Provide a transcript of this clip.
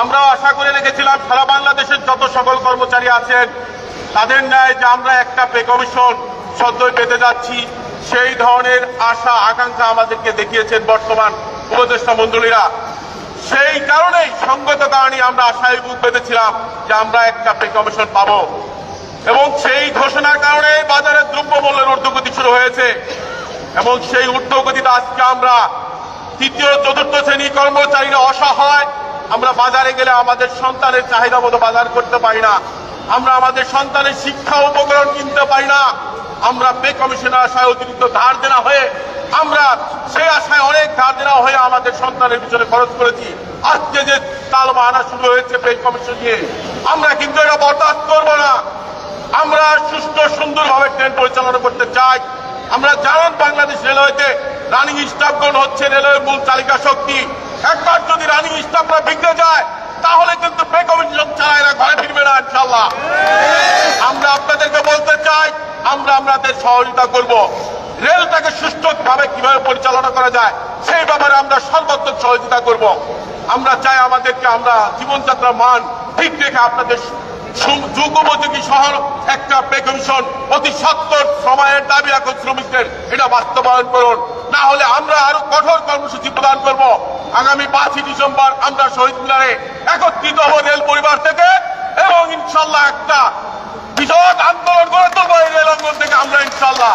আমরা আশা করে রেখেছিলাম সারা বাংলাদেশের যত সকল কর্মচারী আছেন তাদের ন্যায় যে আমরা একটা পে কমিশন সদ্যই পেতে যাচ্ছি, সেই ধরনের আশা আকাঙ্ক্ষা আমাদেরকে দেখিয়েছেন বর্তমান উপদেষ্টা মণ্ডলীরা। সেই কারণেই সঙ্গত কারণে আমরা আশায় বুক পেতেছিলাম যে আমরা একটা পে কমিশন পাবো, এবং সেই ঘোষণার কারণে বাজারে দ্রব্যমূল্যের ঊর্ধ্বগতি শুরু হয়েছে। এবং সেই ঊর্ধ্বগতিতে আজকে আমরা তৃতীয় চতুর্থ শ্রেণী কর্মচারীরা অসহায়। আমরা বাজারে গেলে আমাদের সন্তানের চাহিদা মতো বাজার করতে পারি না, আমরা আমাদের সন্তানের শিক্ষা উপকরণ কিনতে পারি না। আমরা পে কমিশনের আশায় অতিরিক্ত ধার দেনা হয়ে আমরা সেই আশায় অনেক ধার দেনা হয়ে আমাদের সন্তানের পিছনে খরচ করেছি। আজকে যে তালবাহানা শুরু হয়েছে পে কমিশন নিয়ে, আমরা কিন্তু এটা বরদাস্ত করবো না। আমরা সুষ্ঠু সুন্দরভাবে ট্রেন পরিচালনা করতে চাই। আমরা জানেন বাংলাদেশ রেলওয়েতে রানিং স্টাফগণ হচ্ছে রেলওয়ের মূল চালিকা শক্তি। একবার যদি রানিং স্টাফরা বিগড়ে যায় তাহলে কিন্তু পে কমিশন ছাড়া এরা ঘরে ফিরবে না ইনশাল্লাহ। আমরা আপনাদেরকে বলতে চাই, আমরা আপনাদের সহযোগিতা করব। রেলটাকে সুষ্ঠুভাবে কিভাবে পরিচালনা করা যায় সেই ব্যাপারে আমরা সর্বাত্মক সহযোগিতা করব। আমরা চাই আমাদেরকে আমরা জীবনযাত্রার মান ঠিক রেখে আপনাদের যুগোপযোগী শহর একটা পে কমিশন অতি সত্তর সময়ের দাবি এখন শ্রমিকদের, এটা বাস্তবায়ন করুন। না হলে আমরা আরো কঠোর কর্মসূচি প্রদান করব। আগামী 5ই ডিসেম্বর আমরা শহীদ মিনারে একত্রিত হব রেল পরিবার থেকে, এবং ইনশাল্লাহ একটা বৃহৎ আন্দোলন গড়ে তুলব এই রেল অঙ্গন থেকে আমরা ইনশাল্লাহ।